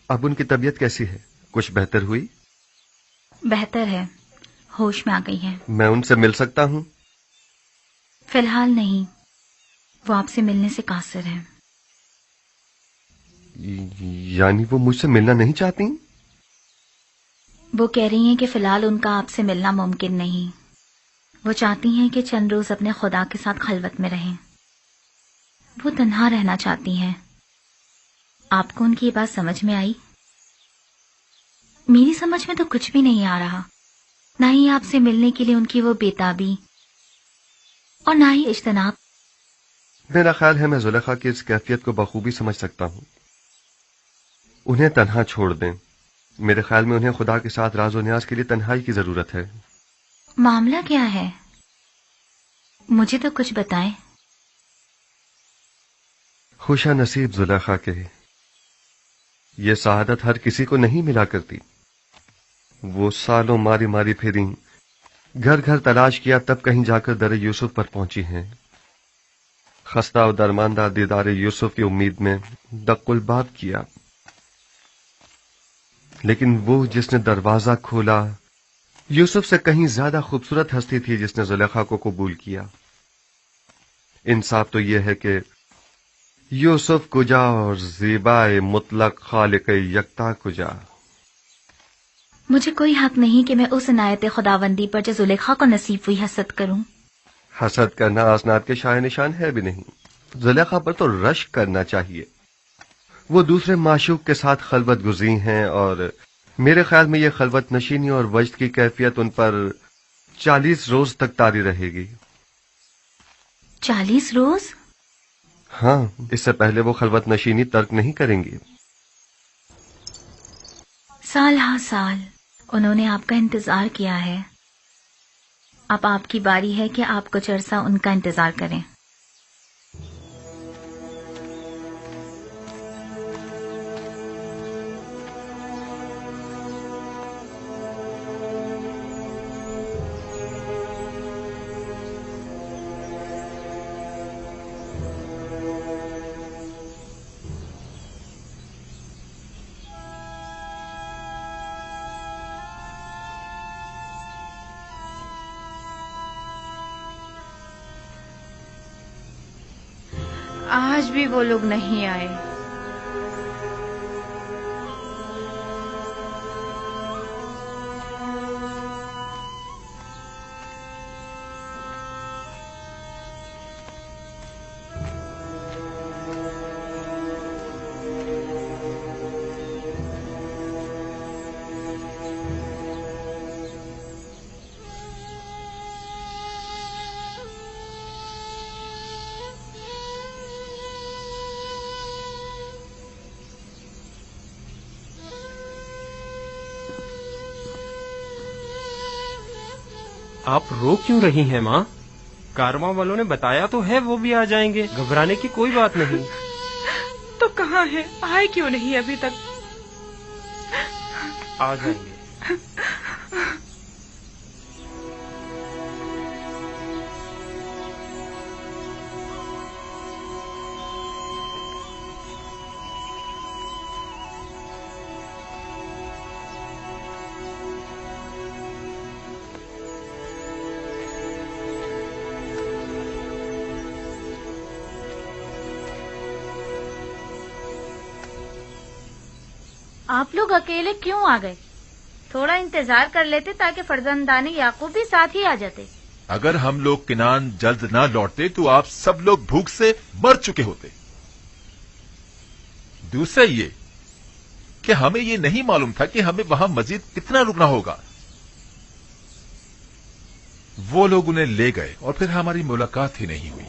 اب ان کی طبیعت کیسی ہے؟ کچھ بہتر ہوئی؟ بہتر ہے، ہوش میں آ گئی ہے۔ میں ان سے مل سکتا ہوں؟ فی الحال نہیں، وہ آپ سے ملنے سے قاصر ہے۔ یعنی وہ مجھ سے ملنا نہیں چاہتی؟ وہ کہہ رہی ہیں کہ فی الحال ان کا آپ سے ملنا ممکن نہیں۔ وہ چاہتی ہیں کہ چند روز اپنے خدا کے ساتھ خلوت میں رہیں۔ وہ تنہا رہنا چاہتی ہیں۔ آپ کو ان کی یہ بات سمجھ میں آئی؟ میری سمجھ میں تو کچھ بھی نہیں آ رہا، نہ ہی آپ سے ملنے کے لیے ان کی وہ بےتابی اور نہ ہی اجتناب۔ میرا خیال ہے میں زلیخا کی اس کیفیت کو بخوبی سمجھ سکتا ہوں۔ انہیں تنہا چھوڑ دیں۔ میرے خیال میں انہیں خدا کے ساتھ راز و نیاز کے لیے تنہائی کی ضرورت ہے۔ معاملہ کیا ہے؟ مجھے تو کچھ بتائیں۔ خوشا نصیب زلیخا کے، یہ سعادت ہر کسی کو نہیں ملا کرتی۔ وہ سالوں ماری ماری پھریں، گھر گھر تلاش کیا، تب کہیں جا کر در یوسف پر پہنچی ہیں۔ خستہ و درماندہ دیدار یوسف کی امید میں دق الباب کیا، لیکن وہ جس نے دروازہ کھولا یوسف سے کہیں زیادہ خوبصورت ہستی تھی جس نے زلیخا کو قبول کیا۔ انصاف تو یہ ہے کہ یوسف کجا اور زیبائے مطلق خالق یکتا کجا۔ مجھے کوئی حق نہیں کہ میں اس عنایت خداوندی پر جو زلیخا کو نصیب ہوئی حسد کروں۔ حسد کرنا اسناد کے شاہ نشان ہے بھی نہیں۔ زلیخا پر تو رشک کرنا چاہیے۔ وہ دوسرے معشوق کے ساتھ خلوت گزین ہیں، اور میرے خیال میں یہ خلوت نشینی اور وجد کی کیفیت ان پر 40 روز تک طاری رہے گی۔ 40 روز؟ ہاں، اس سے پہلے وہ خلوت نشینی ترک نہیں کریں گی۔ سال ہا سال انہوں نے آپ کا انتظار کیا ہے، اب آپ کی باری ہے کہ آپ کچھ عرصہ ان کا انتظار کریں۔ آج بھی وہ لوگ نہیں آئے۔ آپ رو کیوں رہی ہیں ماں؟ کارواں والوں نے بتایا تو ہے وہ بھی آ جائیں گے، گھبرانے کی کوئی بات نہیں۔ تو کہاں ہے؟ آئے کیوں نہیں ابھی تک؟ آ جائیں گے۔ آپ لوگ اکیلے کیوں آ گئے؟ تھوڑا انتظار کر لیتے تاکہ فرزندان یعقوب بھی ساتھ ہی آ جاتے۔ اگر ہم لوگ کنعان جلد نہ لوٹتے تو آپ سب لوگ بھوک سے مر چکے ہوتے۔ دوسرا یہ کہ ہمیں یہ نہیں معلوم تھا کہ ہمیں وہاں مزید کتنا رکنا ہوگا۔ وہ لوگ انہیں لے گئے اور پھر ہماری ملاقات ہی نہیں ہوئی۔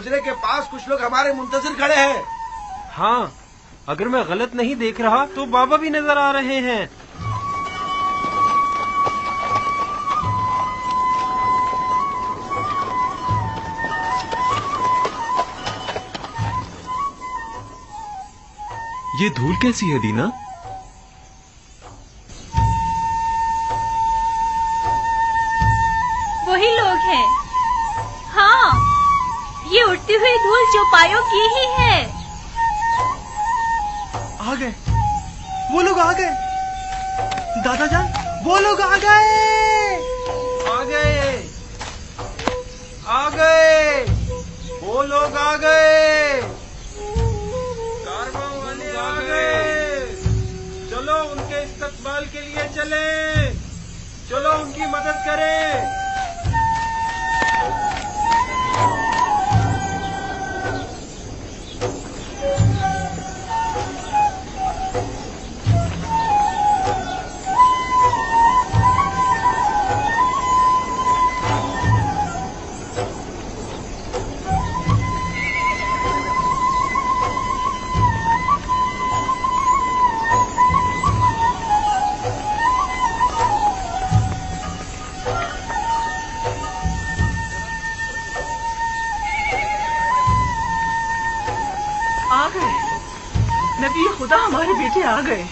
حجرے کے پاس کچھ لوگ ہمارے منتظر کھڑے ہیں. ہاں، اگر میں غلط نہیں دیکھ رہا تو بابا بھی نظر آ رہے ہیں. یہ دھول کیسی ہے دینا؟ وہی لوگ ہیں. ہاں، یہ اڑتی ہوئی دھول چوپایوں کی ہی ہے. آ گئے، وہ لوگ آ گئے. دادا جان، وہ لوگ آ گئے. آ گئے، آ گئے، وہ لوگ آ گئے. کارواں والے آ گئے. چلو ان کے استقبال کے لیے چلیں. چلو ان کی مدد کریں. آ گئے نبی خدا، ہمارے بیٹے آ گئے.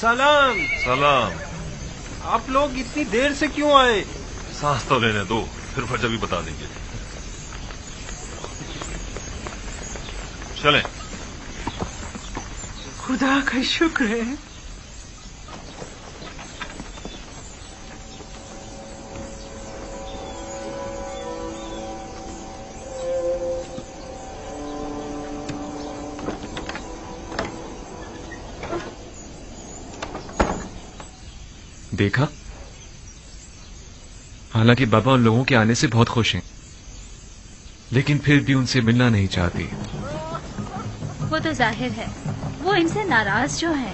سلام. سلام. آپ لوگ اتنی دیر سے کیوں آئے؟ سانس تو لینے دو، پھر وجہ بھی بتا دیں گے. چلیں. خدا کا شکر ہے. دیکھا، حالانکہ بابا ان لوگوں کے آنے سے بہت خوش ہیں، لیکن پھر بھی ان سے ملنا نہیں چاہتی. وہ تو ظاہر ہے، وہ ان سے ناراض جو ہیں.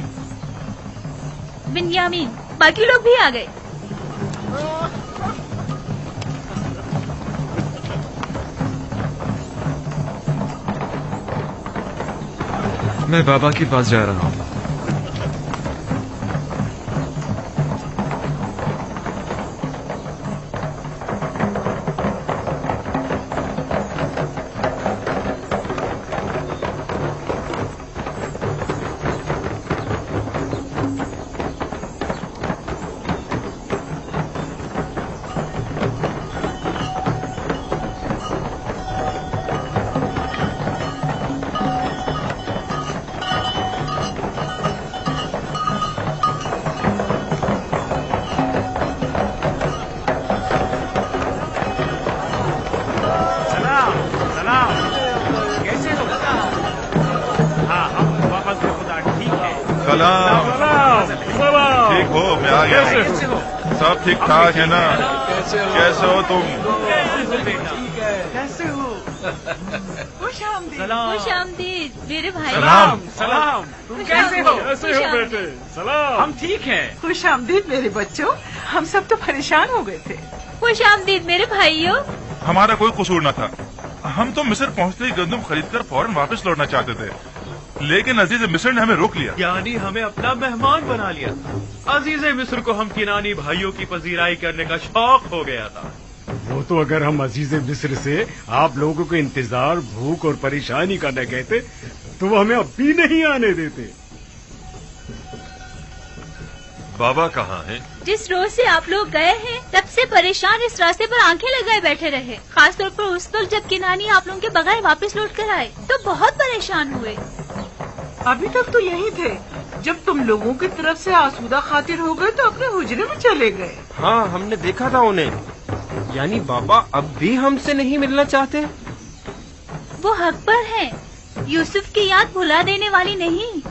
بنیامین، باقی لوگ بھی آ گئے. میں بابا کے پاس جا رہا ہوں. ٹھیک ہو؟ میں آ گیا. سب ٹھیک ٹھاک ہے نا؟ کیسے ہو تم؟ کیسے ہو؟ خوش آمدید. خوش آمدید میرے بھائی. سلام. سلام. تم کیسے ہو؟ کیسے ہو بیٹے؟ سلام. ہم ٹھیک ہیں. خوش آمدید میرے بچوں. ہم سب تو پریشان ہو گئے تھے. خوش آمدید میرے بھائیوں. ہمارا کوئی قصور نہ تھا. ہم تو مصر پہنچتے ہی گندم خرید کر فوراً واپس لوٹنا چاہتے تھے، لیکن عزیز مصر نے ہمیں روک لیا. یعنی ہمیں اپنا مہمان بنا لیا. عزیز مصر کو ہم کنانی بھائیوں کی پذیرائی کرنے کا شوق ہو گیا تھا. وہ تو اگر ہم عزیز مصر سے آپ لوگوں کو انتظار، بھوک اور پریشانی کا نہ کہتے تو وہ ہمیں اب بھی نہیں آنے دیتے. بابا کہاں ہیں؟ جس روز سے آپ لوگ گئے ہیں تب سے پریشان اس راستے پر آنکھیں لگائے بیٹھے رہے. خاص طور پر اس وقت جب کنانی آپ لوگوں کے بغیر واپس لوٹ کر آئے تو بہت پریشان ہوئے. ابھی تک تو یہی تھے. جب تم لوگوں کی طرف سے آسودہ خاطر ہو گئے تو اپنے حجرے میں چلے گئے. ہاں، ہم نے دیکھا تھا انہیں. یعنی بابا اب بھی ہم سے نہیں ملنا چاہتے؟ وہ حق پر ہیں. یوسف کی یاد بھلا دینے والی نہیں.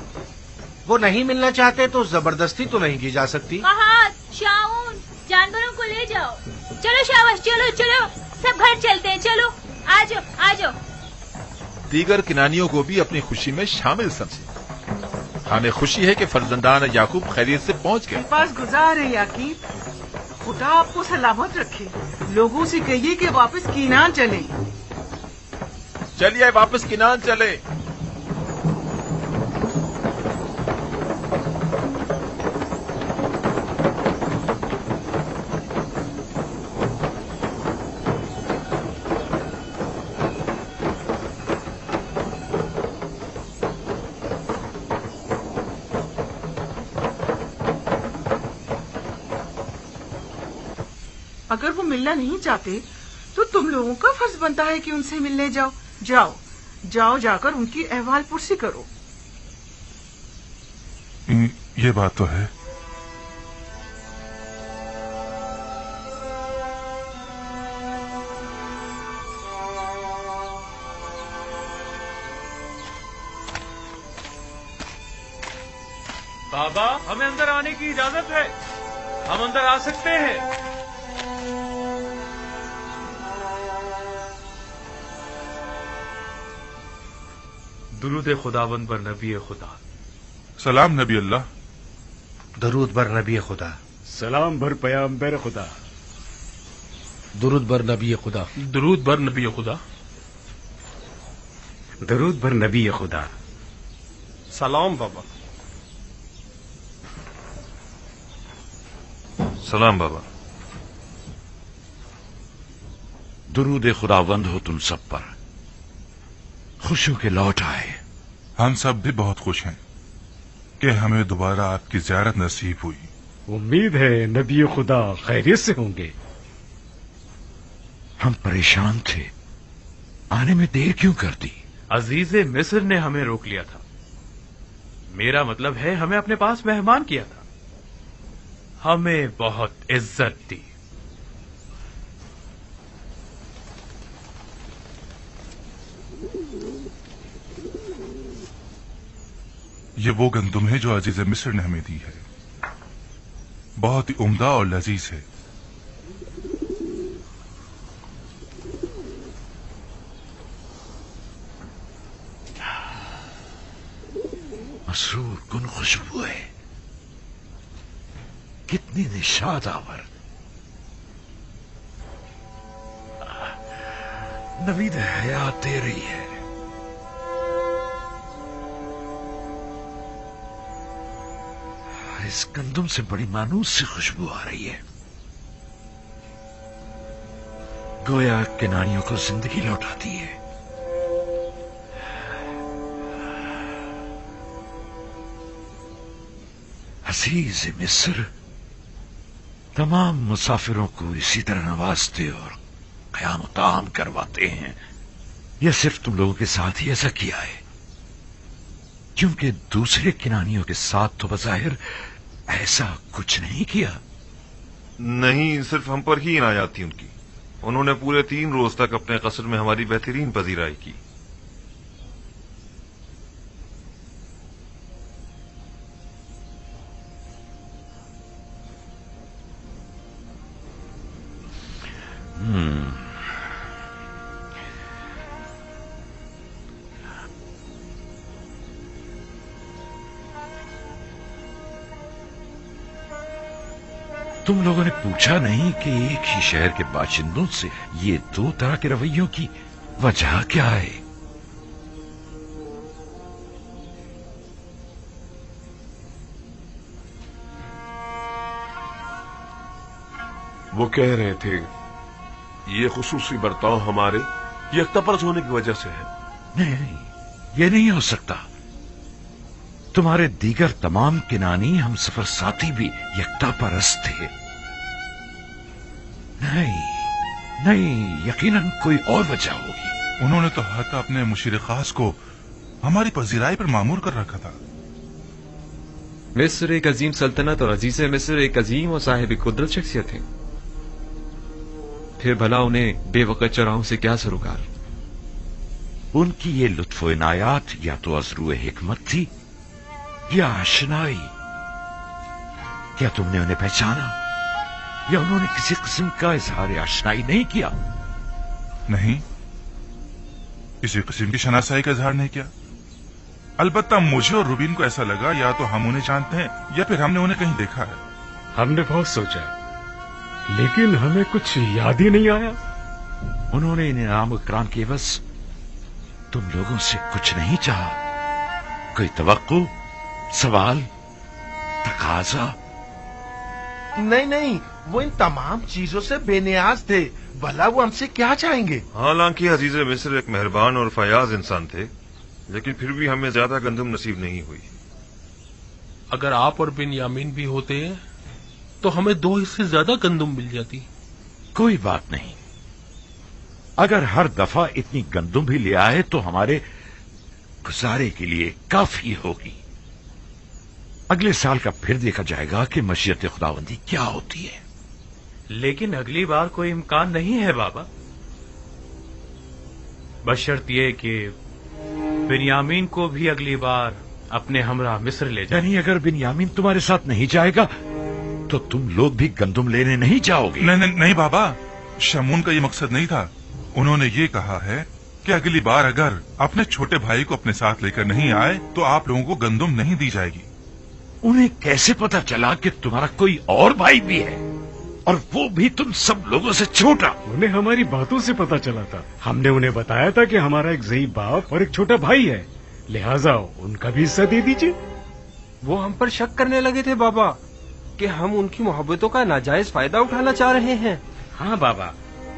وہ نہیں ملنا چاہتے تو زبردستی تو نہیں کی جا سکتی. فہد، شاؤن، जानवरों को ले जाओ। चलो शाबाश, चलो चलो, सब घर चलते हैं, चलो आ जाओ आ जाओ। दीगर किनानियों को भी अपनी खुशी में शामिल समझे। हमें खुशी है कि फर्जंदान याकूब खैरियत से पहुंच गए। पास गुजार है याकीब, खुदा आपको सलामत रखे। लोगों से कहिए कि वापस कीनान चले। चलिए वापस किनान चले। अगर वो मिलना नहीं चाहते तो तुम लोगों का फर्ज बनता है कि उनसे मिलने जाओ। जाओ जाओ, जाकर उनकी अहवाल पुरसी करो। ये बात तो है। बाबा, हमें अंदर आने की इजाजत है, हम अंदर आ सकते हैं। दुरूद खुदावंद बर नबी खुदा। सलाम नबी अल्लाह। दरूद बर नबी खुदा। सलाम भर पैगंबर खुदा। दुरूद बर नबी खुदा। दुरूद बर नबी खुदा। दरूद भर नबी खुदा। सलाम बाबा। सलाम बाबा। दुरूद खुदावंद हो तुम सब पर, खुश हो के लौट आए। हम सब भी बहुत खुश हैं कि हमें दोबारा आपकी ज़ियारत नसीब हुई। उम्मीद है नबी खुदा खैरियत से होंगे। हम परेशान थे, आने में देर क्यों कर दी? अजीज मिस्र ने हमें रोक लिया था। मेरा मतलब है हमें अपने पास मेहमान किया था, हमें बहुत इज्जत दी। ये वो गंदुम है जो अजीज मिस्र ने हमें दी है, बहुत ही उम्दा और लजीज है। मसरूर कुन खुशबू है, कितनी निशाद आवर। नवीद हयात दे रही है। इस गंदुम से बड़ी मानूस सी खुशबू आ रही है, गोया किनारियों को जिंदगी लौटाती है। अजीज मिस्र तमाम मुसाफिरों को इसी तरह नवाजते और क़याम ताम करवाते हैं। यह सिर्फ तुम लोगों के साथ ही ऐसा किया है, क्योंकि दूसरे किनानियों के साथ तो बज़ाहिर ऐसा कुछ नहीं किया। नहीं, सिर्फ हम पर ही इनायत थी उनकी। उन्होंने पूरे 3 रोज तक अपने कसर में हमारी बेहतरीन पजीराई की। तुम लोगों ने पूछा नहीं कि एक ही शहर के बाशिंदों से ये 2 तरह के रवैयों की वजह क्या है? वो कह रहे थे ये खुसूसी बर्ताव हमारे यकतापरस्त होने की वजह से है। नहीं, ये नहीं हो सकता। तुम्हारे दीगर तमाम किनानी हम सफर साथी भी यकता परस्त थे। नहीं, यकीनन कोई और वजह होगी। उन्होंने तो हक अपने मुशीर खास को हमारी पजीराई पर मामूर कर रखा था। मिस्र एक अजीम सल्तनत और अजीज मिस्र एक अजीम और साहिब कुदरत शख्सियत है। फिर भला उन्हें बेवकत चराहों से क्या सरोकार? उनकी ये लुत्फ इनायात या तो अज़रू हिकमत थी या आशनाई। क्या तुमने उन्हें पहचाना? یا انہوں نے کسی قسم کا اظہار آشنائی نہیں کیا؟ نہیں، کسی قسم کی شناسائی کا اظہار نہیں کیا. البتہ مجھے اور روبین کو ایسا لگا یا تو ہم انہیں جانتے ہیں یا پھر ہم نے انہیں کہیں دیکھا ہے. ہم نے بہت سوچا لیکن ہمیں کچھ یاد ہی نہیں آیا. انہوں نے انعام اکرام کے بس تم لوگوں سے کچھ نہیں چاہا؟ کوئی توقع، سوال، تقاضا؟ نہیں، وہ ان تمام چیزوں سے بے نیاز تھے. بھلا وہ ہم سے کیا چاہیں گے؟ حالانکہ عزیز مصر ایک مہربان اور فیاض انسان تھے، لیکن پھر بھی ہمیں زیادہ گندم نصیب نہیں ہوئی. اگر آپ اور بنیامین بھی ہوتے تو ہمیں 2 حصے زیادہ گندم مل جاتی. کوئی بات نہیں، اگر ہر دفعہ اتنی گندم بھی لے آئے تو ہمارے گزارے کے لیے کافی ہوگی. اگلے سال کا پھر دیکھا جائے گا کہ مشیت خداوندی کیا ہوتی ہے. لیکن اگلی بار کوئی امکان نہیں ہے بابا، بشرط یہ کہ بنیامین کو بھی اگلی بار اپنے ہمراہ مصر لے جائیں. یعنی اگر بنیامین تمہارے ساتھ نہیں جائے گا تو تم لوگ بھی گندم لینے نہیں جاؤ گے؟ نہیں بابا، شمون کا یہ مقصد نہیں تھا. انہوں نے یہ کہا ہے کہ اگلی بار اگر اپنے چھوٹے بھائی کو اپنے ساتھ لے کر نہیں آئے تو آپ لوگوں کو گندم نہیں دی جائے گی. انہیں کیسے پتا چلا کہ تمہارا کوئی اور بھائی بھی ہے، اور وہ بھی تم سب لوگوں سے چھوٹا؟ انہیں ہماری باتوں سے پتا چلا تھا. ہم نے انہیں بتایا تھا کہ ہمارا ایک ضعیف باپ اور ایک چھوٹا بھائی ہے، لہٰذا ان کا بھی حصہ دے دیجیے. وہ ہم پر شک کرنے لگے تھے بابا کہ ہم ان کی محبتوں کا ناجائز فائدہ اٹھانا چاہ رہے ہیں. ہاں بابا،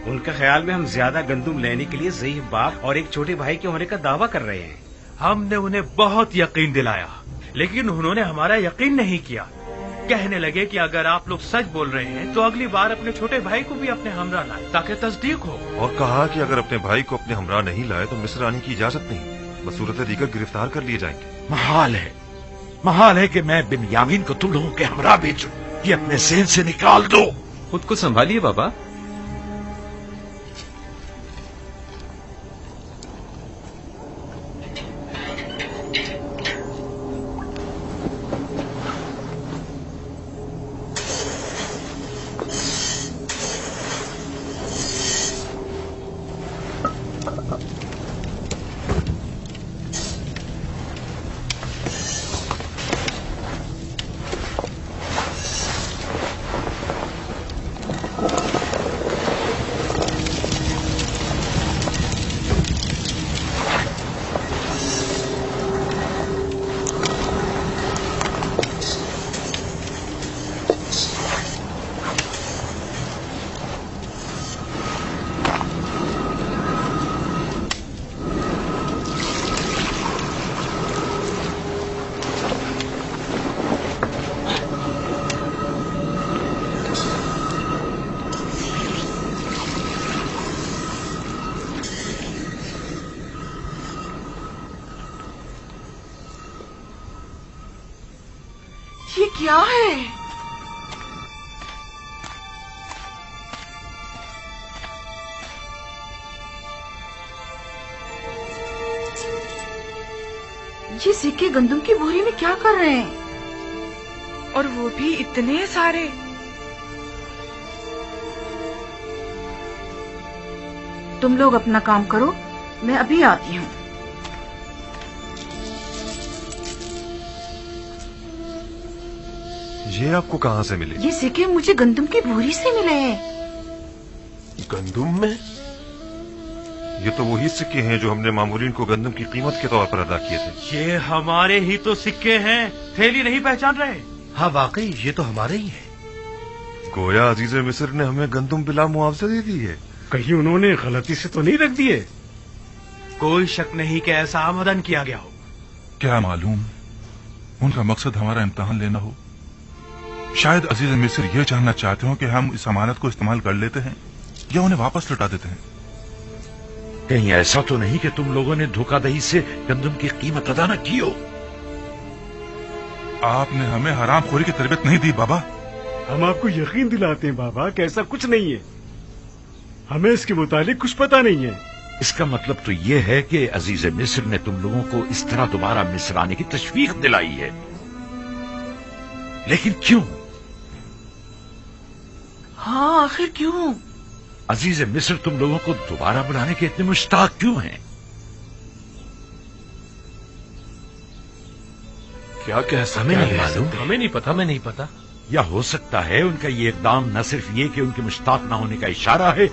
ان کا خیال میں ہم زیادہ گندم لینے کے لیے ضعیف باپ اور ایک چھوٹے بھائی کے ہونے کا دعویٰ کر رہے ہیں. ہم نے انہیں بہت یقین دلایا لیکن انہوں نے ہمارا یقین نہیں کیا. کہنے لگے کہ اگر آپ لوگ سچ بول رہے ہیں تو اگلی بار اپنے چھوٹے بھائی کو بھی اپنے ہمراہ لائیں تاکہ تصدیق ہو. اور کہا کہ اگر اپنے بھائی کو اپنے ہمراہ نہیں لائے تو مصر آنے کی اجازت نہیں، بصورت دیگر گرفتار کر لیے جائیں گے. محال ہے کہ میں بنیامین کو تم لوگوں کے ہمراہ بھیجوں. یہ اپنے ذہن سے نکال دو. خود کو سنبھالیے بابا. یہ کیا ہے؟ یہ سکے گندم کی بوری میں کیا کر رہے ہیں؟ اور وہ بھی اتنے سارے؟ تم لوگ اپنا کام کرو، میں ابھی آتی ہوں. یہ آپ کو کہاں سے ملے؟ یہ سکے مجھے گندم کی بوری سے ملے ہیں. گندم میں؟ یہ تو وہی سکے ہیں جو ہم نے مامورین کو گندم کی قیمت کے طور پر ادا کیے تھے. یہ ہمارے ہی تو سکے ہیں، تھیلی نہیں پہچان رہے؟ ہاں واقعی یہ تو ہمارے ہی ہیں. گویا عزیز مصر نے ہمیں گندم بلا معاوضہ دے دی ہے. کہیں انہوں نے غلطی سے تو نہیں رکھ دیے؟ کوئی شک نہیں کہ ایسا آمدن کیا گیا ہو. کیا معلوم ان کا مقصد ہمارا امتحان لینا ہو. شاید عزیز مصر یہ جاننا چاہتے ہوں کہ ہم اس امانت کو استعمال کر لیتے ہیں یا انہیں واپس لوٹا دیتے ہیں. کہیں ایسا تو نہیں کہ تم لوگوں نے دھوکہ دہی سے گندم کی قیمت ادا نہ کی ہو؟ آپ نے ہمیں حرام خوری کی تربیت نہیں دی بابا. ہم آپ کو یقین دلاتے ہیں بابا کہ ایسا کچھ نہیں ہے. ہمیں اس کے متعلق کچھ پتا نہیں ہے. اس کا مطلب تو یہ ہے کہ عزیز مصر نے تم لوگوں کو اس طرح دوبارہ مصر آنے کی تشویق دلائی ہے. لیکن کیوں؟ हाँ, आखिर क्यों? अजीज मिस्र तुम लोगों को दोबारा बुलाने के इतने मुश्ताक क्यों हैं? क्या कह हमें नहीं मालूम। हमें नहीं पता, मैं नहीं पता। या हो सकता है उनका ये इकदाम न सिर्फ ये कि उनके मुश्ताक न होने का इशारा है,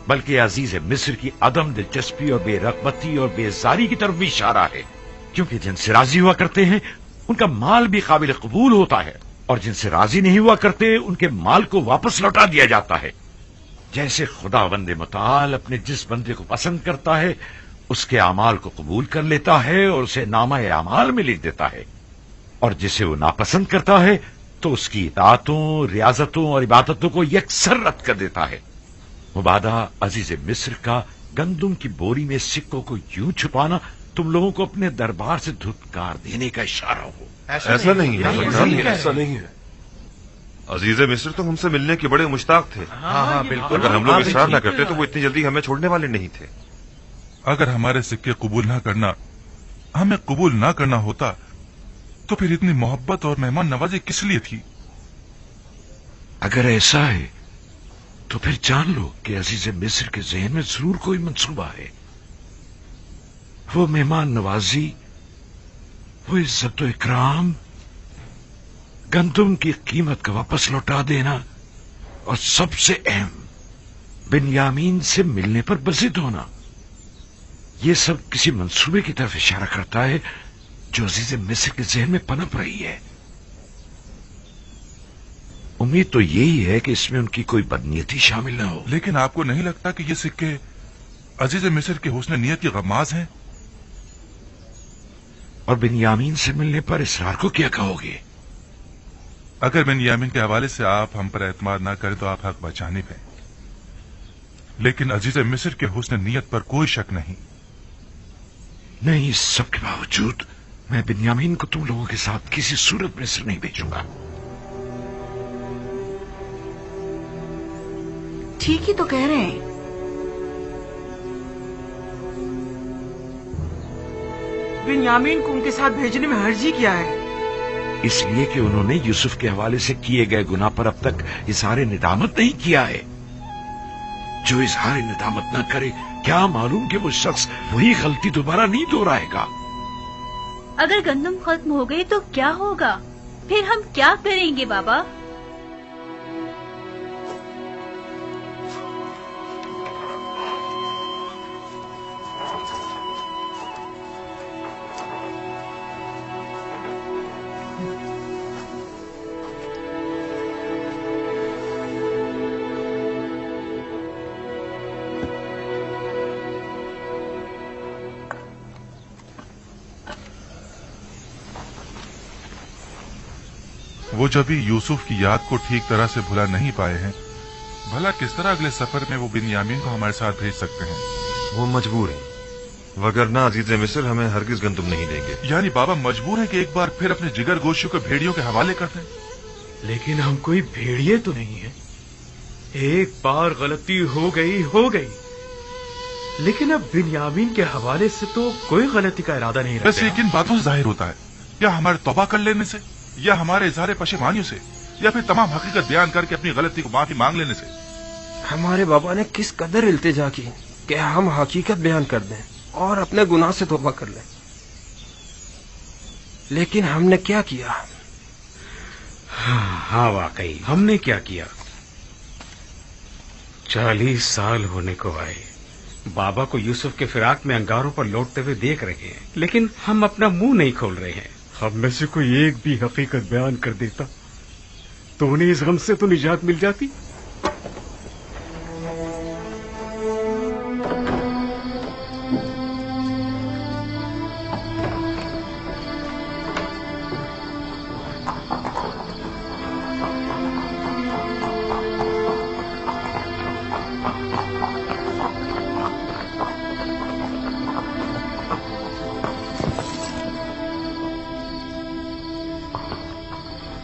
बल्कि अजीज मिस्र की अदम दिलचस्पी और बेरगबती और बेजारी की तरफ भी इशारा है, क्योंकि जिनसे राजी हुआ करते हैं उनका माल भी काबिल कबूल होता है, और जिनसे राजी नहीं हुआ करते उनके माल को वापस लौटा दिया जाता है। जैसे खुदावंद मुताल अपने जिस बंदे को पसंद करता है उसके अमाल को कबूल कर लेता है और उसे नामा अमाल में लिख देता है, और जिसे वो नापसंद करता है तो उसकी इताअतों, रियाजतों और इबादतों को यकसर रद्द कर देता है। मुबादा अजीज मिस्र का गंदुम की बोरी में सिक्कों को यूं छुपाना तुम लोगों को अपने दरबार से धुतकार देने का इशारा हो। ऐसा नहीं है, ऐसा नहीं है। अजीज मिस्र तो हमसे मिलने के बड़े मुश्ताक थे। हाँ, बिल्कुल। अगर हम लोग इसरार न करते तो वो इतनी जल्दी हमें छोड़ने वाले नहीं थे। अगर हमारे सिक्के कबूल ना करना, हमें कबूल ना करना होता तो फिर इतनी मोहब्बत और मेहमान नवाजी किस लिए थी? अगर ऐसा है तो फिर जान लो कि अजीज मिस्र के ज़हन में जरूर कोई मंसूबा है। वो मेहमान नवाजी, वो इज्जत इकराम, गंदुम की कीमत का वापस लौटा देना, और सबसे अहम बिन्यामीन से मिलने पर बज़िद होना, ये सब किसी मंसूबे की तरफ इशारा करता है जो अजीज मिस्र के ज़हन में पनप रही है। उम्मीद तो यही है कि इसमें उनकी कोई बदनीयती शामिल न हो। लेकिन आपको नहीं लगता कि ये सिक्के अजीज मिस्र के हुस्न नीयत की गमाज हैं? और बिन्यामीन से मिलने पर इसरार को क्या कहोगे? अगर बिन्यामीन के हवाले से आप हम पर एतमाद ना करें तो आप हक बचाने पे, लेकिन अजीज मिस्र के हुस्न नीयत पर कोई शक नहीं। नहीं, इस सब के बावजूद मैं बिन्यामीन को तुम लोगों के साथ किसी सूरत में मिस्र नहीं भेजूंगा। ठीक ही तो कह रहे हैं। बिन्यामीन को उनके साथ भेजने में हर्जी क्या है? इसलिए कि उन्होंने यूसुफ के हवाले से किए गए गुनाह पर अब तक इजहार निदामत नहीं किया है। जो इजहार निदामत न करे, क्या मालूम कि वो शख्स वही गलती दोबारा नहीं दोहराएगा। अगर गंदम खत्म हो गई तो क्या होगा? फिर हम क्या करेंगे बाबा? वो जब भी यूसुफ की याद को ठीक तरह से भुला नहीं पाए हैं, भला किस तरह अगले सफर में वो बिन्यामीन को हमारे साथ भेज सकते हैं? वो मजबूर है, वगरना अजीज मिस्र हमें हरगिज गंदुम नहीं देंगे। यानी बाबा मजबूर है कि एक बार फिर अपने जिगर गोशियों को भेड़ियों के हवाले कर दें? लेकिन हम कोई भेड़िए तो नहीं है। एक बार गलती हो गई, लेकिन अब बिन्यामीन के हवाले से तो कोई गलती का इरादा नहीं रखते। वैसे किन बातों से जाहिर होता है? या हमारे तौबा कर लेने से, या हमारे इजहार पशेमानियों से, या फिर तमाम हकीकत बयान करके अपनी गलती को माफी मांग लेने से? हमारे बाबा ने किस कदर इल्तिजा की कि हम हकीकत बयान कर दें और अपने गुनाह से तौबा कर लें, लेकिन हमने क्या किया? हाँ वाकई हमने क्या किया। 40 साल होने को आए, बाबा को यूसुफ के फिराक में अंगारों पर लौटते हुए देख रहे हैं, लेकिन हम अपना मुंह नहीं खोल रहे हैं। हम में से कोई एक भी हकीकत बयान कर देता तो उन्हें इस गम से तो निजात मिल जाती।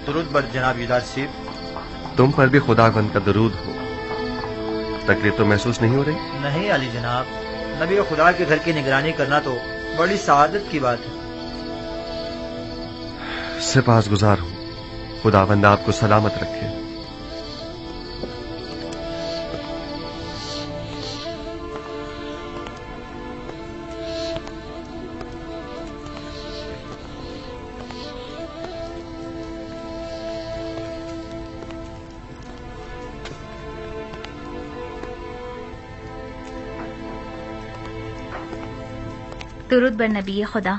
दुरूद बर जनाब युदार सीब। तुम पर भी खुदावंद का दरूद हो। तकलीफ तो महसूस नहीं हो रही? नहीं अली जनाब, नबी खुदा के घर की निगरानी करना तो बड़ी सआदत की बात है। सिपासगुजार हूं, खुदावंद आपको सलामत रखे। दुरूद बर नबी खुदा।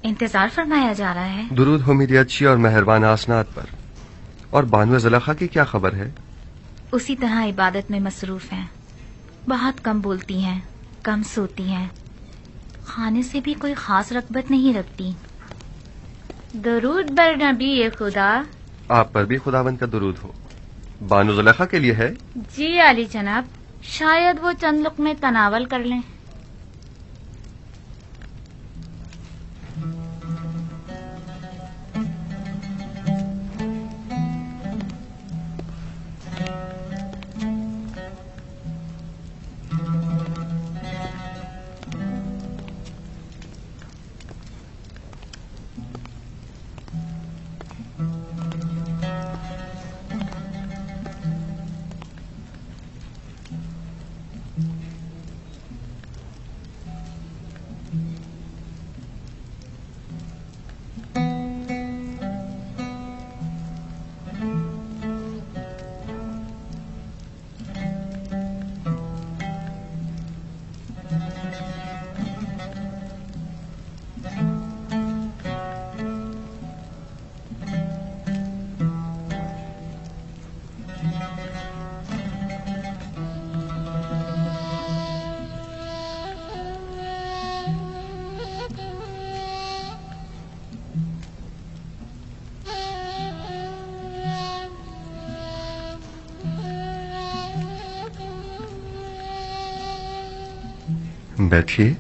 इंतजार फरमाया जा रहा है। दुरूद हो मेरी अच्छी और मेहरबान आसनात पर। और बानू ज़ुलेखा की क्या खबर है? उसी तरह इबादत में मसरूफ हैं। बहुत कम बोलती हैं, कम सोती हैं, खाने से भी कोई खास रगबत नहीं रखती। दरूद बर नबी खुदा। आप पर भी खुदावंद का दुरूद हो। बानू ज़ुलेखा के लिए है? जी आली जनाब, शायद वो चंद लुक़मे तनावल कर लें। बैठिए।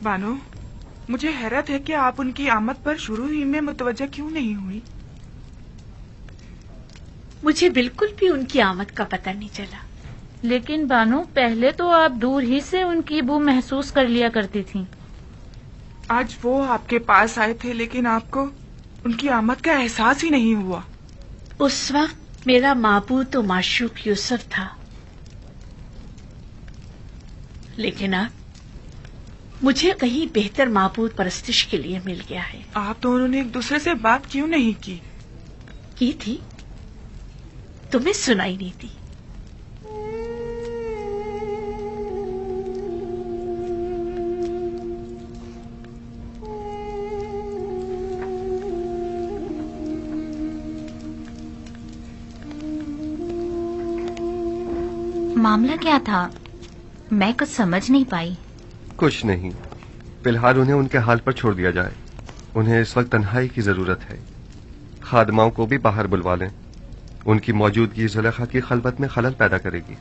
बानो, मुझे हैरत है कि आप उनकी आमद पर शुरू ही में मुतवज्जा क्यों नहीं हुई? मुझे बिल्कुल भी उनकी आमद का पता नहीं चला। लेकिन बानो, पहले तो आप दूर ही से उनकी बू महसूस कर लिया करती थीं। आज वो आपके पास आए थे, लेकिन आपको उनकी आमद का एहसास ही नहीं हुआ। उस वक्त मेरा माबूद और माशूक यूसुफ था, लेकिन अब मुझे कहीं बेहतर माबूद परस्तिश के लिए मिल गया है। आप दोनों ने एक दूसरे से बात क्यों नहीं की? की थी, तुम्हें सुनाई नहीं दी। मामला क्या था? मैं कुछ समझ नहीं पाई। कुछ नहीं, फिलहाल उन्हें उनके हाल पर छोड़ दिया जाए। उन्हें इस वक्त तन्हाई की जरूरत है। खादमाओं को भी बाहर बुलवा लें। उनकी मौजूदगी ज़ुलेखा की खलबत में खलल पैदा करेगी।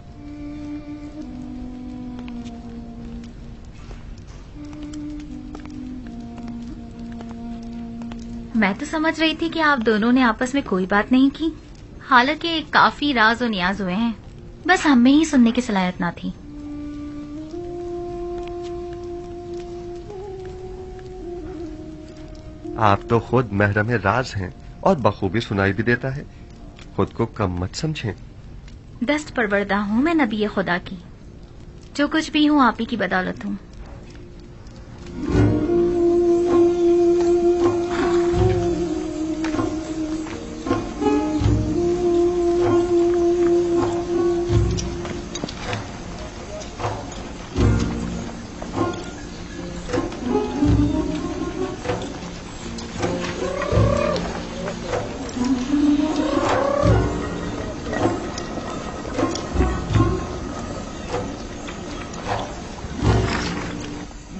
मैं तो समझ रही थी कि आप दोनों ने आपस में कोई बात नहीं की। हालांकि काफी राज और नियाज हुए हैं, बस हमें ही सुनने की सलाहियत ना थी। आप तो खुद महरम राज हैं और बखूबी सुनाई भी देता है। खुद को कम मत समझें। दस्त परवरदा हूँ मैं नबी खुदा की। जो कुछ भी हूँ आप ही की बदौलत हूँ।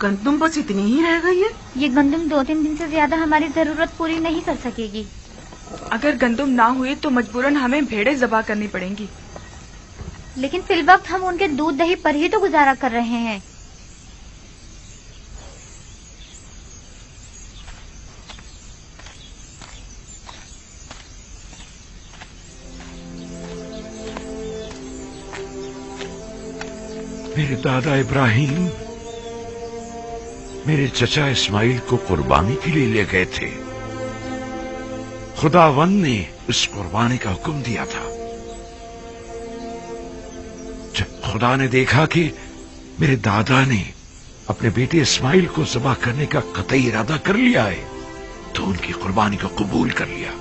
गंदुम बस इतनी ही रह गई है? ये गंदुम 2-3 दिन से ज्यादा हमारी जरूरत पूरी नहीं कर सकेगी। अगर गंदुम ना हुई तो मजबूरन हमें भेड़ें ज़बा करनी पड़ेंगी। लेकिन फिल वक्त हम उनके दूध दही पर ही तो गुजारा कर रहे हैं। मेरे दादा इब्राहिम मेरे चचा इस्माइल को कुर्बानी के लिए ले गए थे। खुदावंद ने उस कुर्बानी का हुक्म दिया था। जब खुदा ने देखा कि मेरे दादा ने अपने बेटे इस्माइल को ज़बह करने का कतई इरादा कर लिया है, तो उनकी कुर्बानी को कबूल कर लिया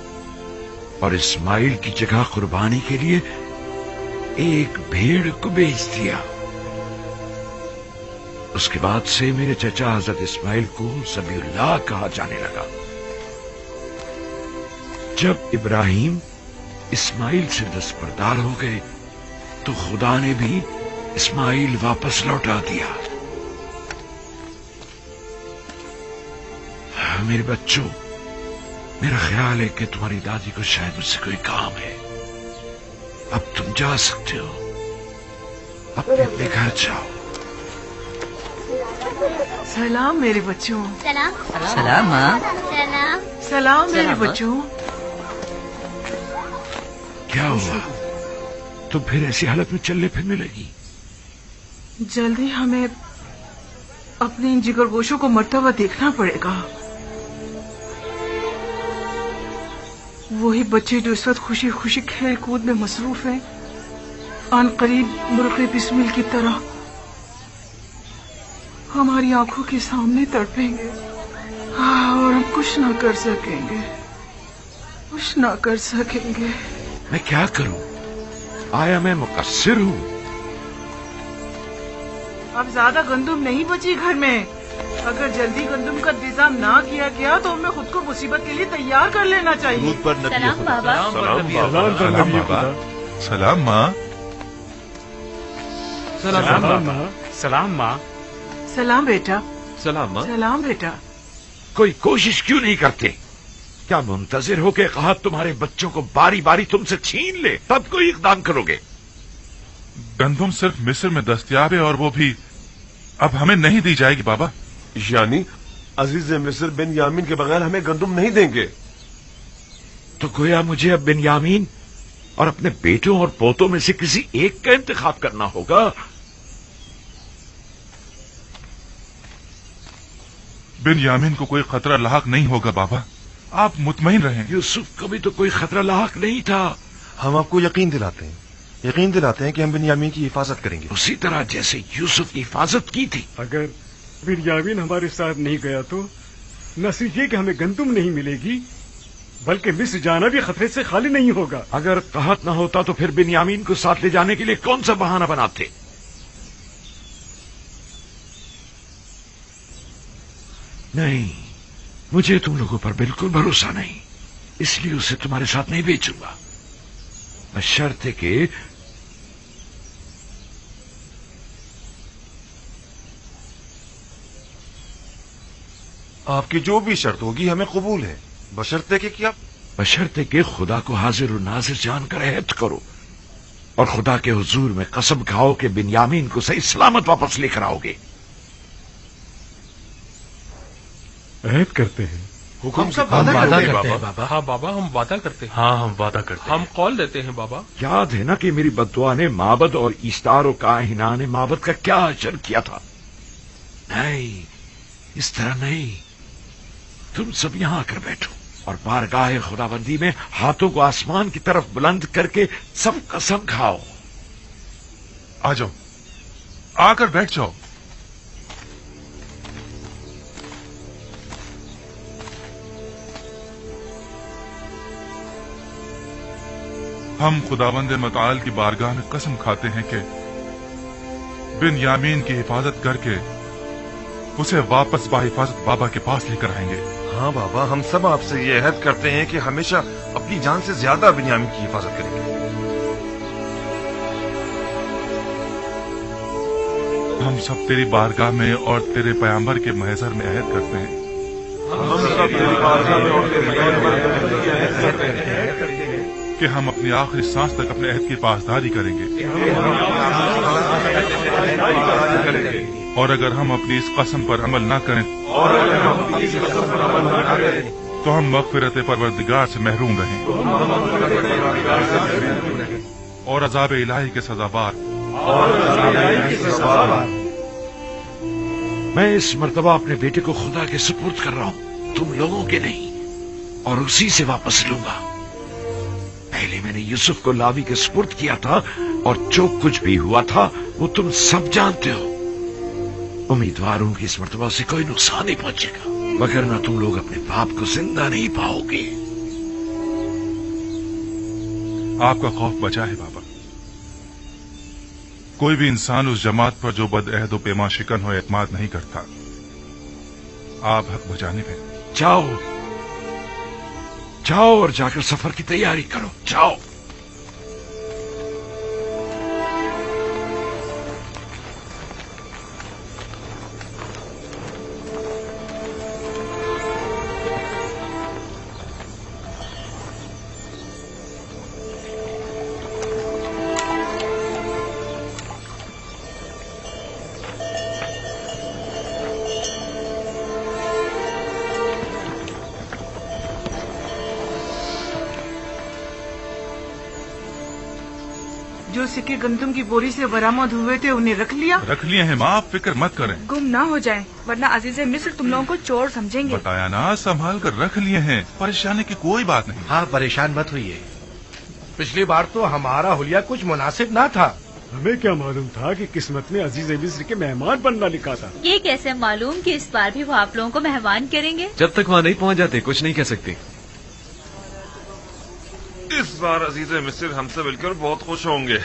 और इस्माइल की जगह कुर्बानी के लिए एक भेड़ को बेच दिया। उसके बाद से मेरे चचा हजरत इस्माइल को ज़बीउल्लाह कहा जाने लगा। जब इब्राहिम इस्माइल से दस्तबरदार हो गए तो खुदा ने भी इस्माइल वापस लौटा दिया। मेरे बच्चों, मेरा ख्याल है कि तुम्हारी दादी को शायद मुझसे कोई काम है। अब तुम जा सकते हो, अपने अपने घर जाओ। सलाम मेरे बच्चों। सलाम। सलाम माँ। सलाम। सलाम मेरे सलाम, माँ। बच्चों। क्या हुआ? तुम फिर ऐसी हालत में चलने फिरने लगी? जल्दी हमें अपने इन जिगरगोशों को मरता हुआ देखना पड़ेगा। वही बच्चे जो इस वक्त खुशी खुशी खेल कूद में मसरूफ हैं, आन करीब मुर्गे बिस्मिल की तरह हमारी आंखों के सामने तड़पेंगे। और हम कुछ ना कर सकेंगे, कुछ ना कर सकेंगे। मैं क्या करूं? आया मैं मुकस्सिर हूं? अब ज्यादा गंदुम नहीं बची घर में। अगर जल्दी गंदुम का इंतजाम ना किया गया तो हमें खुद को मुसीबत के लिए तैयार कर लेना चाहिए। सलाम बाबा। सलाम बाबा। सलाम माँ। सलाम माँ। सलाम माँ। सलाम बेटा। सलाम माँ। सलाम बेटा। कोई कोशिश क्यों नहीं करते? क्या मुंतजिर हो के कहा तुम्हारे बच्चों को बारी बारी तुमसे छीन ले तब कोई इकदाम करोगे? गंदुम सिर्फ मिस्र में दस्तयाब है और वो भी अब हमें नहीं दी जाएगी बाबा। यानी अजीज मिस्र बिन्यामीन के बगैर हमें गंदुम नहीं देंगे? तो गोया मुझे अब बिन्यामीन और अपने बेटों और पोतों में से किसी एक का इंतखाब करना होगा। बिन्यामीन को कोई खतरा लाहक नहीं होगा बाबा, आप मुतमईन रहें। यूसुफ को भी तो कोई खतरा लाहक नहीं था। हम आपको यकीन दिलाते हैं कि हम बिन्यामीन की हिफाजत करेंगे, उसी तरह जैसे यूसुफ की हिफाजत की थी। अगर बिन्यामीन हमारे साथ नहीं गया तो न सिर्फ ये कि हमें गंदुम नहीं मिलेगी, बल्कि मिस्र जाना भी खतरे से खाली नहीं होगा। अगर कहत न होता तो फिर बिन्यामीन को साथ ले जाने के लिए कौन सा बहाना बनाते? नहीं, मुझे तुम लोगों पर बिल्कुल भरोसा नहीं, इसलिए उसे तुम्हारे साथ नहीं भेजूंगा, बशर्ते कि आपकी जो भी शर्त होगी हमें कबूल है, बशर्ते कि क्या? बशर्ते कि खुदा को हाजिर और नाजिर जानकर अहद करो और खुदा के हुजूर में कसम खाओ कि बिन्यामीन को सही सलामत वापस लेकर आओगे। अहद करते हैं। हम सब वादा करते हैं बाबा। हाँ बाबा, हम वादा करते हैं। हाँ हम वादा करते हैं। हम कॉल लेते हैं बाबा। याद है ना कि मेरी बद्दुआ ने माबद और ईस्तार और काहिना ने माबद का क्या अजर किया था? नहीं, इस तरह नहीं। तुम सब यहां आकर बैठो और बारगाह खुदाबंदी में हाथों को आसमान की तरफ बुलंद करके सब कसम खाओ। आ जाओ, आकर बैठ जाओ। हम खुदावंद मताल की बारगाह में कसम खाते हैं कि बिन्यामीन की हिफाजत करके उसे वापस बाहिफाजत बाबा के पास लेकर आएंगे। हाँ बाबा, हम सब आपसे ये अहद करते हैं कि हमेशा अपनी जान से ज्यादा बिन्यामीन की हिफाजत करेंगे। हम सब तेरी बारगाह में और तेरे पैगंबर के महज़र में अहद करते हैं कि हम अपनी आखिरी सांस तक अपने अहद की पासदारी करेंगे और अगर हम अपनी इस कसम पर अमल न करें तो हम मग़फ़िरत परवरदिगार से महरूम रहें और अज़ाब इलाही के सज़ाबार। मैं इस मर्तबा अपने बेटे को खुदा के सुपुर्द कर रहा हूँ, तुम लोगों के नहीं, और उसी से वापस लूंगा। पहले मैंने यूसुफ को लावी के सुपुर्द किया था और जो कुछ भी हुआ था वो तुम सब जानते हो। उम्मीदवार हूं कि इस मर्तबा से कोई नुकसान नहीं पहुंचेगा, वगरना तुम लोग अपने बाप को जिंदा नहीं पाओगे। आपका खौफ बचा है बाबा। कोई भी इंसान उस जमात पर जो बदअहद व पैमा शिकन हो एतमाद नहीं करता। आप हक बजाने में जाओ जाओ और जाकर सफर की तैयारी करो, जाओ। जो सिक्के गंदम की बोरी से बरामद हुए थे उन्हें रख लिया? रख लिए हैं माँ, आप फिक्र मत करें। गुम ना हो जाए, वरना अजीज़े मिस्र तुम लोगों को चोर समझेंगे। बताया ना, संभाल कर रख लिए हैं, परेशानी की कोई बात नहीं। हाँ, परेशान मत होइए। पिछली बार तो हमारा हुलिया कुछ मुनासिब ना था। हमें क्या मालूम था कि किस्मत में अजीज़े मिस्र के मेहमान बनना लिखा था। ये कैसे मालूम कि इस बार भी वो आप लोगों को मेहमान करेंगे? जब तक वहाँ नहीं पहुँच जाते कुछ नहीं कह सकते। इस बार अजीज़े मिस्र हमसे मिलकर बहुत खुश होंगे।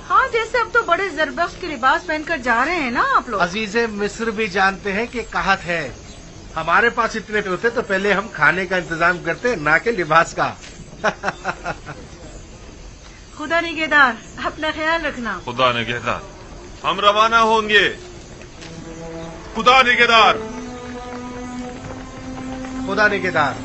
हाँ, जैसे अब तो बड़े जरबख्श के लिबास पहनकर जा रहे हैं ना आप लोग। अजीज़े मिस्र भी जानते हैं कि कहत है। हमारे पास इतने होते तो पहले हम खाने का इंतजाम करते, ना कि लिबास का। खुदा निगहदार, अपना ख्याल रखना। खुदा निगहदार, हम रवाना होंगे। खुदा निगहदार, खुदा निगहदार।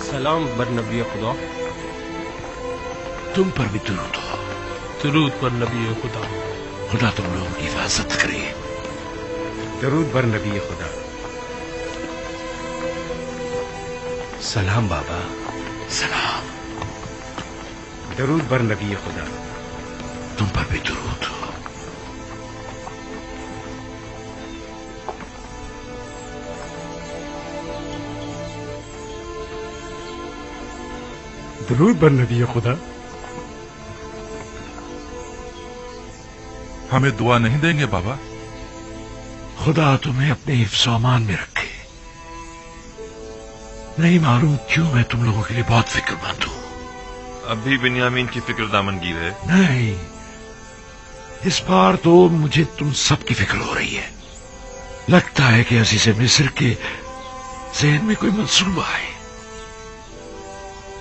सलाम बर नबी खुदा। तुम पर भी दुरूद हो। दुरूद पर नबी खुदा। खुदा तुम लोगों की हिफाजत करे। दरूद बर नबी खुदा। सलाम बाबा। सलाम। दरूद बर नबी खुदा। तुम पर भी दुरूद हो। दरूद बर नबी खुदा। हमें दुआ नहीं देंगे बाबा? खुदा तुम्हें अपने हिफ्ज़ अमान में रखे। नहीं मालूम क्यों मैं तुम लोगों के लिए बहुत फिक्रमंद हूँ। अभी बिन्यामीन की फिक्र दामनगीर है? नहीं, इस बार तो मुझे तुम सब की फिक्र हो रही है। लगता है कि अजीज़े मिस्र के ज़हन में कोई मंसूबा है।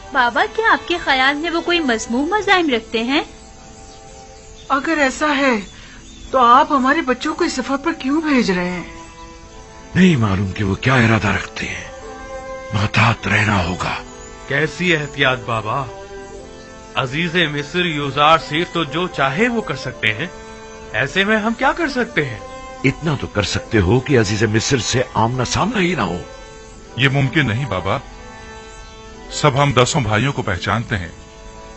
बाबा, क्या आपके ख्याल में वो कोई मज़मूम मज़ाहिम रखते हैं? अगर ऐसा है तो आप हमारे बच्चों को इस सफर पर क्यों भेज रहे हैं? नहीं मालूम कि वो क्या इरादा रखते हैं। मुहतात रहना होगा। कैसी एहतियात बाबा? अजीज़े मिस्र यूजार से तो जो चाहे वो कर सकते हैं। ऐसे में हम क्या कर सकते हैं? इतना तो कर सकते हो कि अजीज़े मिस्र से आमना सामना ही ना हो। ये मुमकिन नहीं बाबा। सब हम 10 भाइयों को पहचानते हैं,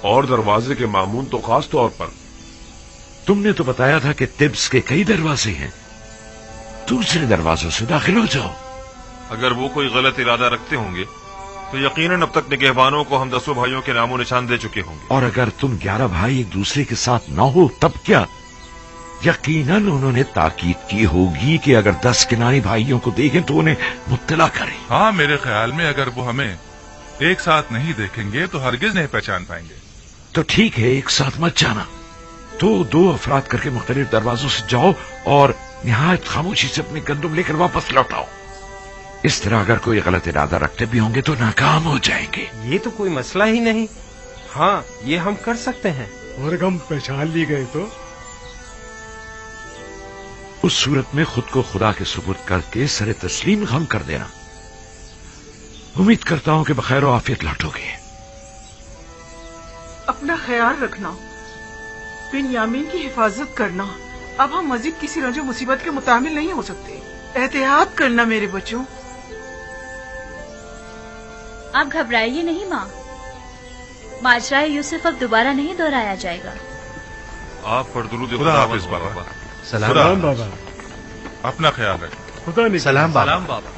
और दरवाजे के मामून तो खास तौर पर। तुमने तो बताया था कि तिब्स के कई दरवाजे हैं। दूसरे दरवाजों से दाखिल हो जाओ। अगर वो कोई गलत इरादा रखते होंगे تو یقیناً اب تک نگہبانوں کو ہم 10 بھائیوں کے نام و نشان دے چکے ہوں گے. اور اگر تم 11 بھائی ایک دوسرے کے ساتھ نہ ہو تب کیا؟ یقیناً انہوں نے تاکید کی ہوگی کہ اگر 10 کنانی بھائیوں کو دیکھیں تو انہیں مطلع کریں. ہاں، میرے خیال میں اگر وہ ہمیں ایک ساتھ نہیں دیکھیں گے تو ہرگز نہیں پہچان پائیں گے. تو ٹھیک ہے، ایک ساتھ مت جانا. تو 2 افراد کر کے مختلف دروازوں سے جاؤ اور نہایت خاموشی سے اپنے گندم لے کر واپس لوٹاؤ. اس طرح اگر کوئی غلط ارادہ رکھتے بھی ہوں گے تو ناکام ہو جائیں گے. یہ تو کوئی مسئلہ ہی نہیں. ہاں، یہ ہم کر سکتے ہیں. اور اگر ہم پہچان لی گئے تو اس صورت میں خود کو خدا کے سپرد کر کے سر تسلیم غم کر دینا. امید کرتا ہوں کہ بخیر و عافیت لوٹو گے. اپنا خیال رکھنا، بن یامین کی حفاظت کرنا. اب ہم مزید کسی رنج و مصیبت کے متحمل نہیں ہو سکتے. احتیاط کرنا میرے بچوں. آپ گھبرائیے نہیں ماں، ماجرائے یوسف اب دوبارہ نہیں دہرایا جائے گا. آپ پر درود خدا حافظ بابا. سلام بابا. اپنا خیال رکھیں. خدا نے سلام بابا. سلام بابا.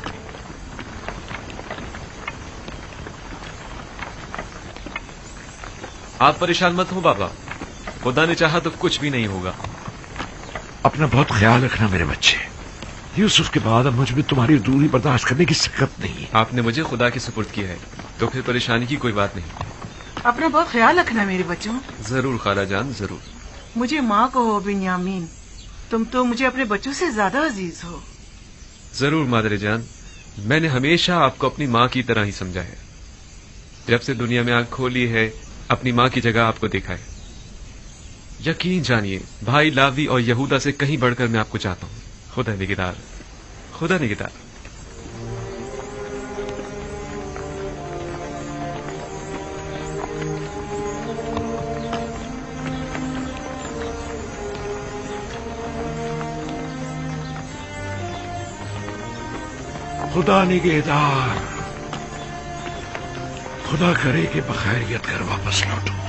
آپ پریشان مت ہو بابا، خدا نے چاہا تو کچھ بھی نہیں ہوگا. اپنا بہت خیال رکھنا میرے بچے. یوسف کے بعد اب مجھ میں تمہاری دوری برداشت کرنے کی سکت نہیں. آپ نے مجھے خدا کے سپرد کیا ہے تو پھر پریشانی کی کوئی بات نہیں. اپنا بہت خیال رکھنا میرے بچوں. ضرور خالہ جان، ضرور. مجھے ماں کہو بن یامین، تم تو مجھے اپنے بچوں سے زیادہ عزیز ہو. ضرور مادر جان، میں نے ہمیشہ آپ کو اپنی ماں کی طرح ہی سمجھا ہے. جب سے دنیا میں آنکھ کھولی ہے اپنی ماں کی جگہ آپ کو دیکھا ہے. یقین جانیے بھائی لاوی اور یہودا سے کہیں بڑھ کر میں آپ کو چاہتا ہوں. خدا نگہدار، خدا نگہدار. خدا نگہدار. خدا کرے کہ بخیریت کر واپس لوٹو.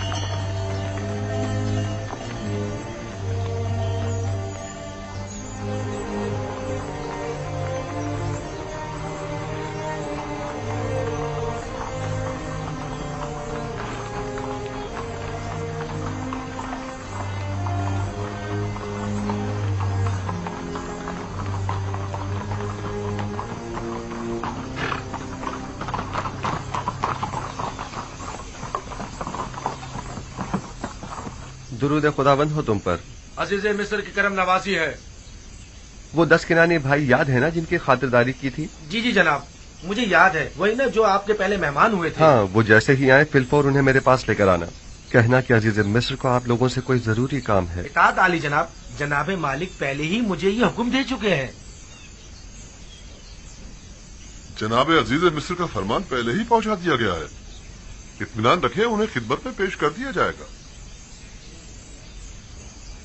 درود خداوند ہو تم پر. عزیز مصر کی کرم نوازی ہے. وہ 10 کنانی بھائی یاد ہے نا جن کی خاطرداری کی تھی؟ جی جی جناب، مجھے یاد ہے. وہی نا جو آپ کے پہلے مہمان ہوئے تھے. ہاں، وہ جیسے ہی آئے فلفور انہیں میرے پاس لے کر آنا. کہنا کہ عزیز مصر کو آپ لوگوں سے کوئی ضروری کام ہے. اطاعت عالی جناب. جناب مالک پہلے ہی مجھے یہ حکم دے چکے ہیں. جناب عزیز مصر کا فرمان پہلے ہی پہنچا دیا گیا ہے. اطمینان رکھیں، انہیں خدمت میں پیش کر دیا جائے گا.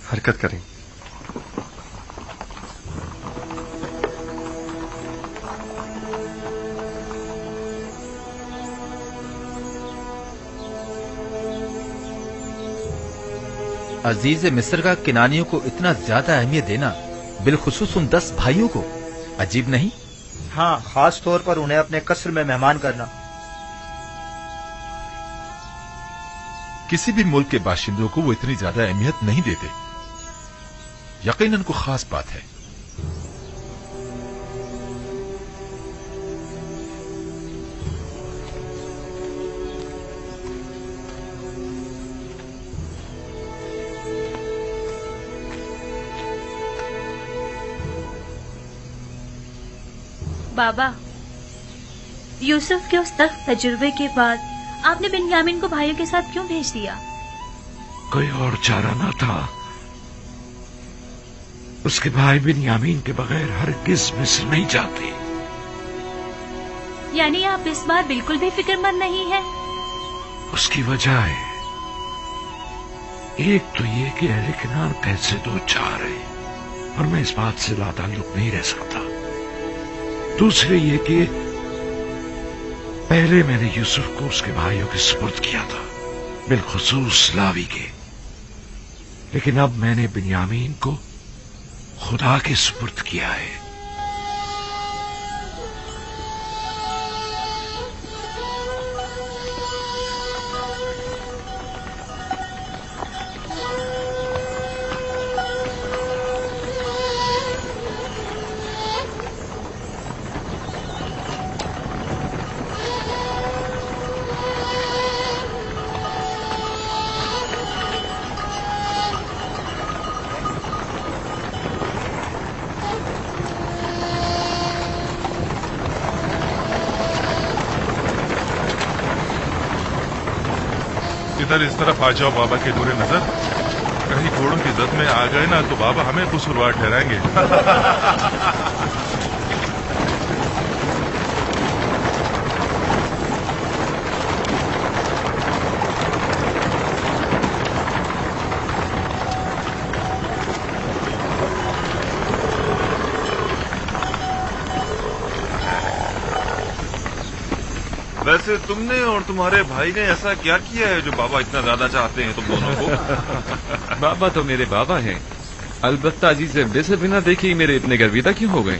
حرکت کریں. عزیز مصر کا کنانیوں کو اتنا زیادہ اہمیت دینا، بالخصوص ان 10 بھائیوں کو، عجیب نہیں؟ ہاں، خاص طور پر انہیں اپنے قصر میں مہمان کرنا. کسی بھی ملک کے باشندوں کو وہ اتنی زیادہ اہمیت نہیں دیتے. یقیناً کو خاص بات ہے. بابا، یوسف کے اس سخت تجربے کے بعد آپ نے بنیامین کو بھائیوں کے ساتھ کیوں بھیج دیا؟ کوئی اور چارہ نہ تھا. اس کے بھائی بنیامین کے بغیر ہرگز مصر نہیں جاتے. یعنی آپ اس بار بالکل بھی فکر مند نہیں ہیں؟ اس کی وجہ ہے، ایک تو یہ کہ اہل کنعان پیسے دو چار ہے اور میں اس بات سے لا تعلق نہیں رہ سکتا. دوسرے یہ کہ پہلے میں نے یوسف کو اس کے بھائیوں کے سپرد کیا تھا، بالخصوص لاوی کے. لیکن اب میں نے بنیامین کو خدا کے سپرد کیا ہے. इधर इस तरफ आ जाओ बाबा के बुरे नजर। कहीं घोड़ों की जद में आ गए ना तो बाबा हमें कसूरवार ठहराएंगे। वैसे तुमने और तुम्हारे भाई ने ऐसा क्या किया है जो बाबा इतना ज्यादा चाहते हैं तुम दोनों को? बाबा तो मेरे बाबा हैं, अलबत्ता अजीज मिस्र बिना देखे ही मेरे इतने गर्विदा क्यों हो गए?